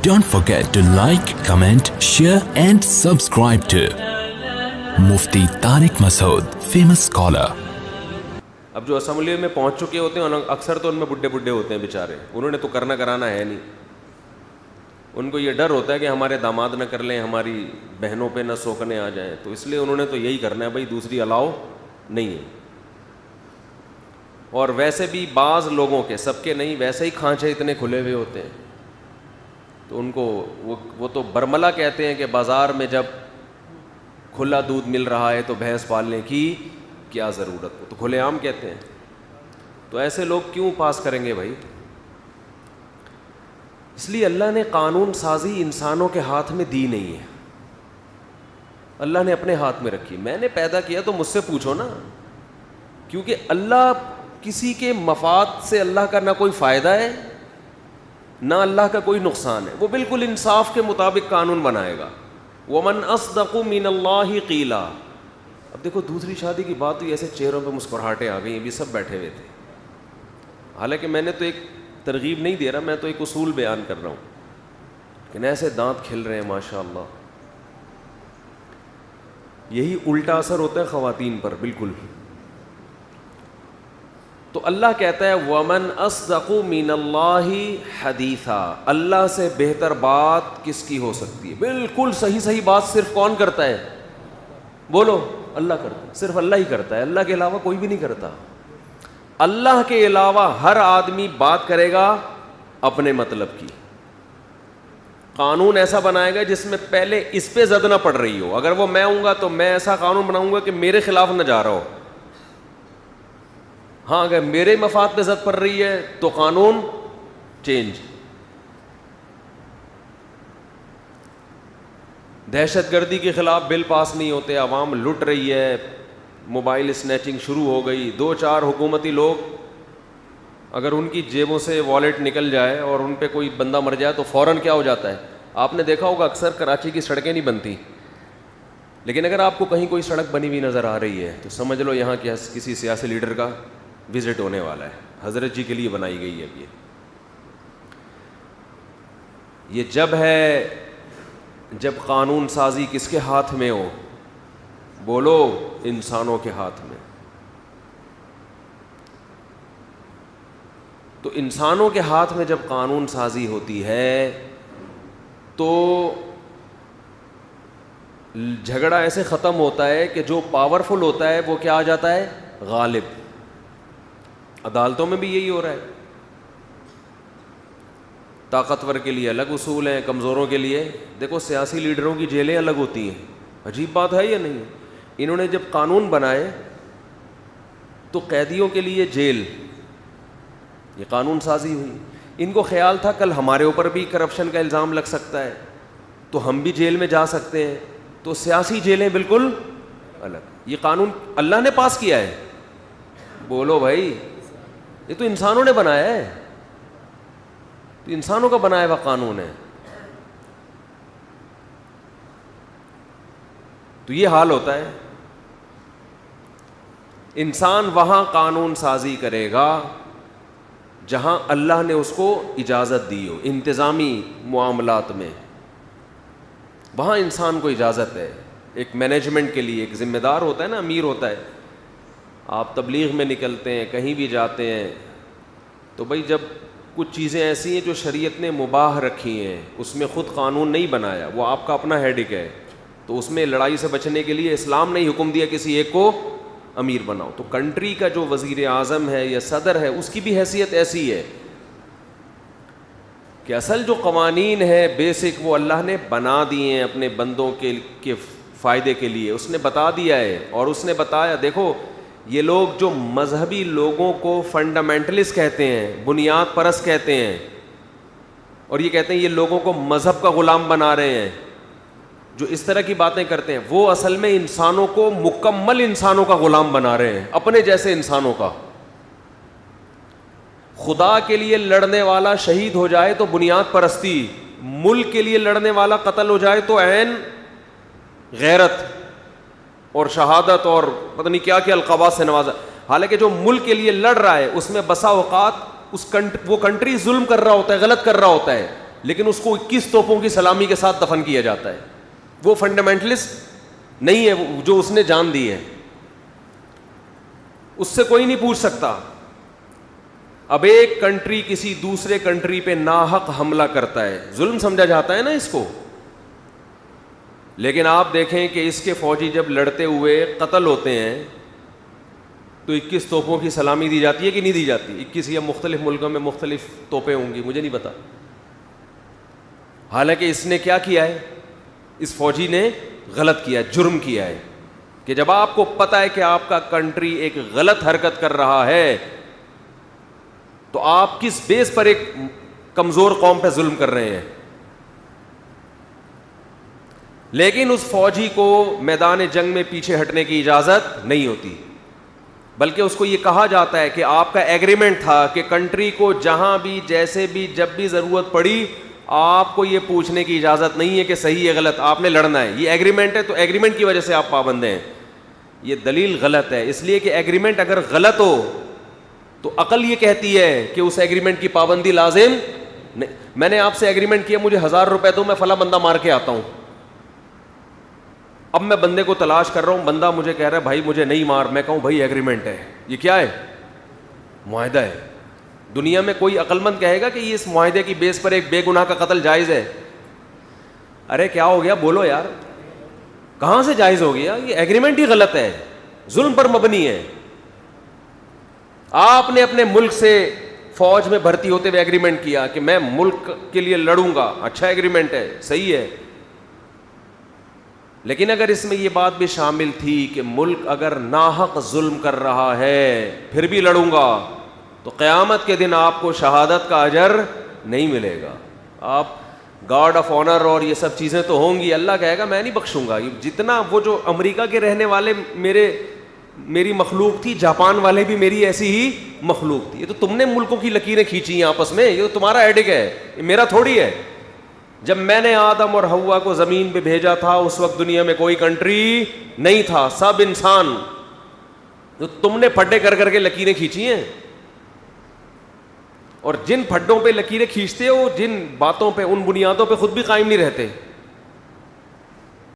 Don't forget to like, comment, share and subscribe to Mufti Tariq Masood, famous scholar. اب جو assembly میں پہنچ چکے ہوتے ہیں اکثر تو ان میں بڈھے بڈھے ہوتے ہیں بیچارے, انہوں نے تو کرنا کرانا ہے نہیں. ان کو یہ ڈر ہوتا ہے کہ ہمارے داماد نہ کر لیں, ہماری بہنوں پہ نہ سوکنے آ جائیں, تو اس لیے انہوں نے تو یہی کرنا ہے بھائی, دوسری الاؤ نہیں ہے. اور ویسے بھی بعض لوگوں کے, سب کے نہیں, ویسے ہی کھانچے اتنے کھلے ہوئے ہوتے ہیں, تو ان کو وہ تو برملا کہتے ہیں کہ بازار میں جب کھلا دودھ مل رہا ہے تو بھینس پالنے کی کیا ضرورت ہو, تو کھلے عام کہتے ہیں. تو ایسے لوگ کیوں پاس کریں گے بھائی؟ اس لیے اللہ نے قانون سازی انسانوں کے ہاتھ میں دی نہیں ہے, اللہ نے اپنے ہاتھ میں رکھی. میں نے پیدا کیا تو مجھ سے پوچھو نا, کیونکہ اللہ کسی کے مفاد سے اللہ کا نہ کوئی فائدہ ہے نہ اللہ کا کوئی نقصان ہے, وہ بالکل انصاف کے مطابق قانون بنائے گا. وَمَنْ أَصْدَقُ مِنَ اللَّهِ قِيلًا. اب دیکھو دوسری شادی کی بات ہوئی, ایسے چہروں پہ مسکراہٹیں آ گئی, ابھی سب بیٹھے ہوئے تھے. حالانکہ میں نے تو ایک ترغیب نہیں دے رہا, میں تو ایک اصول بیان کر رہا ہوں, لیکن ایسے دانت کھل رہے ہیں ماشاء اللہ. یہی الٹا اثر ہوتا ہے خواتین پر بالکل. تو اللہ کہتا ہے وَمَنْ أَصْدَقُ مِنَ اللَّهِ حَدِيثًا, اللہ سے بہتر بات کس کی ہو سکتی ہے؟ بالکل صحیح بات صرف کون کرتا ہے؟ بولو, اللہ کرتا ہے, صرف اللہ ہی کرتا ہے, اللہ کے علاوہ کوئی بھی نہیں کرتا. اللہ کے علاوہ ہر آدمی بات کرے گا اپنے مطلب کی. قانون ایسا بنائے گا جس میں پہلے اس پہ زد نہ پڑ رہی ہو. اگر وہ میں ہوں گا تو میں ایسا قانون بناؤں گا کہ میرے خلاف نہ جا رہا ہو. ہاں اگر میرے مفاد پہ زد پڑ رہی ہے تو قانون چینج. دہشت گردی کے خلاف بل پاس نہیں ہوتے, عوام لٹ رہی ہے, موبائل اسنیچنگ شروع ہو گئی. 2-4 حکومتی لوگ اگر ان کی جیبوں سے والیٹ نکل جائے اور ان پہ کوئی بندہ مر جائے تو فوراً کیا ہو جاتا ہے؟ آپ نے دیکھا ہوگا اکثر کراچی کی سڑکیں نہیں بنتی, لیکن اگر آپ کو کہیں کوئی سڑک بنی ہوئی نظر آ رہی ہے تو سمجھ لو یہاں کسی سیاسی لیڈر کا وزٹ ہونے والا ہے. حضرت جی کے لیے بنائی گئی ہے. یہ جب ہے جب قانون سازی کس کے ہاتھ میں ہو؟ بولو, انسانوں کے ہاتھ میں. تو انسانوں کے ہاتھ میں جب قانون سازی ہوتی ہے تو جھگڑا ایسے ختم ہوتا ہے کہ جو پاورفل ہوتا ہے وہ کیا آ جاتا ہے؟ غالب. عدالتوں میں بھی یہی ہو رہا ہے. طاقتور کے لیے الگ اصول ہیں, کمزوروں کے لیے. دیکھو سیاسی لیڈروں کی جیلیں الگ ہوتی ہیں, عجیب بات ہے یا نہیں؟ انہوں نے جب قانون بنائے تو قیدیوں کے لیے جیل, یہ قانون سازی ہوئی. ان کو خیال تھا کل ہمارے اوپر بھی کرپشن کا الزام لگ سکتا ہے تو ہم بھی جیل میں جا سکتے ہیں, تو سیاسی جیلیں بالکل الگ. یہ قانون اللہ نے پاس کیا ہے. بولو بھائی, یہ تو انسانوں نے بنایا ہے, تو انسانوں کا بنایا ہوا قانون ہے. تو یہ حال ہوتا ہے. انسان وہاں قانون سازی کرے گا جہاں اللہ نے اس کو اجازت دی ہو. انتظامی معاملات میں وہاں انسان کو اجازت ہے. ایک مینجمنٹ کے لیے ایک ذمہ دار ہوتا ہے نا, امیر ہوتا ہے. آپ تبلیغ میں نکلتے ہیں, کہیں بھی جاتے ہیں, تو بھائی جب کچھ چیزیں ایسی ہیں جو شریعت نے مباح رکھی ہیں, اس میں خود قانون نہیں بنایا, وہ آپ کا اپنا ہیڈک ہے, تو اس میں لڑائی سے بچنے کے لیے اسلام نے حکم دیا کسی ایک کو امیر بناؤ. تو کنٹری کا جو وزیر اعظم ہے یا صدر ہے اس کی بھی حیثیت ایسی ہے کہ اصل جو قوانین ہے بیسک وہ اللہ نے بنا دیے ہیں اپنے بندوں کے فائدے کے لیے. اس نے بتا دیا ہے, اور اس نے بتایا دیکھو یہ لوگ جو مذہبی لوگوں کو فنڈامنٹلسٹ کہتے ہیں, بنیاد پرست کہتے ہیں, اور یہ کہتے ہیں یہ لوگوں کو مذہب کا غلام بنا رہے ہیں, جو اس طرح کی باتیں کرتے ہیں, وہ اصل میں انسانوں کو مکمل انسانوں کا غلام بنا رہے ہیں, اپنے جیسے انسانوں کا. خدا کے لیے لڑنے والا شہید ہو جائے تو بنیاد پرستی, ملک کے لیے لڑنے والا قتل ہو جائے تو عین غیرت اور شہادت اور پتہ نہیں کیا کیا القابات سے نوازا. حالانکہ جو ملک کے لیے لڑ رہا ہے اس میں بسا اوقات وہ کنٹری ظلم کر رہا ہوتا ہے, غلط کر رہا ہوتا ہے, لیکن اس کو 21 توپوں کی سلامی کے ساتھ دفن کیا جاتا ہے. وہ فنڈامنٹلسٹ نہیں ہے جو اس نے جان دی ہے, اس سے کوئی نہیں پوچھ سکتا. اب ایک کنٹری کسی دوسرے کنٹری پہ ناحق حملہ کرتا ہے, ظلم سمجھا جاتا ہے نا اس کو, لیکن آپ دیکھیں کہ اس کے فوجی جب لڑتے ہوئے قتل ہوتے ہیں تو 21 توپوں کی سلامی دی جاتی ہے کہ نہیں دی جاتی؟ 21 یا مختلف ملکوں میں مختلف توپیں ہوں گی, مجھے نہیں پتا. حالانکہ اس نے کیا کیا ہے, اس فوجی نے غلط کیا, جرم کیا ہے کہ جب آپ کو پتا ہے کہ آپ کا کنٹری ایک غلط حرکت کر رہا ہے تو آپ کس بیس پر ایک کمزور قوم پہ ظلم کر رہے ہیں. لیکن اس فوجی کو میدان جنگ میں پیچھے ہٹنے کی اجازت نہیں ہوتی, بلکہ اس کو یہ کہا جاتا ہے کہ آپ کا ایگریمنٹ تھا کہ کنٹری کو جہاں بھی جیسے بھی جب بھی ضرورت پڑی آپ کو یہ پوچھنے کی اجازت نہیں ہے کہ صحیح ہے غلط, آپ نے لڑنا ہے. یہ ایگریمنٹ ہے تو ایگریمنٹ کی وجہ سے آپ پابند ہیں. یہ دلیل غلط ہے, اس لیے کہ ایگریمنٹ اگر غلط ہو تو عقل یہ کہتی ہے کہ اس ایگریمنٹ کی پابندی لازم نہیں. میں نے آپ سے ایگریمنٹ کیا مجھے 1000 روپے دو, میں فلاں بندہ مار کے آتا ہوں. اب میں بندے کو تلاش کر رہا ہوں, بندہ مجھے کہہ رہا ہے بھائی مجھے نہیں مار, میں کہوں بھائی ایگریمنٹ ہے. یہ کیا ہے؟ معاہدہ ہے. دنیا میں کوئی عقل مند کہے گا کہ یہ اس معاہدے کی بیس پر ایک بے گناہ کا قتل جائز ہے؟ ارے کیا ہو گیا بولو یار, کہاں سے جائز ہو گیا؟ یہ ایگریمنٹ ہی غلط ہے, ظلم پر مبنی ہے. آپ نے اپنے ملک سے فوج میں بھرتی ہوتے ہوئے ایگریمنٹ کیا کہ میں ملک کے لیے لڑوں گا, اچھا ایگریمنٹ ہے, صحیح ہے. لیکن اگر اس میں یہ بات بھی شامل تھی کہ ملک اگر ناحق ظلم کر رہا ہے پھر بھی لڑوں گا, تو قیامت کے دن آپ کو شہادت کا اجر نہیں ملے گا. آپ گارڈ آف آنر اور یہ سب چیزیں تو ہوں گی, اللہ کہے گا میں نہیں بخشوں گا. جتنا وہ جو امریکہ کے رہنے والے میری مخلوق تھی, جاپان والے بھی میری ایسی ہی مخلوق تھی. یہ تو تم نے ملکوں کی لکیریں کھینچی ہیں آپس میں, یہ تو تمہارا ایڈک ہے, یہ میرا تھوڑی ہے. جب میں نے آدم اور حوا کو زمین پہ بھیجا تھا اس وقت دنیا میں کوئی کنٹری نہیں تھا, سب انسان. تو تم نے پھڈے کر کر کے لکیریں کھینچی ہیں, اور جن پھڈوں پہ لکیریں کھینچتے ہو جن باتوں پہ ان بنیادوں پہ خود بھی قائم نہیں رہتے.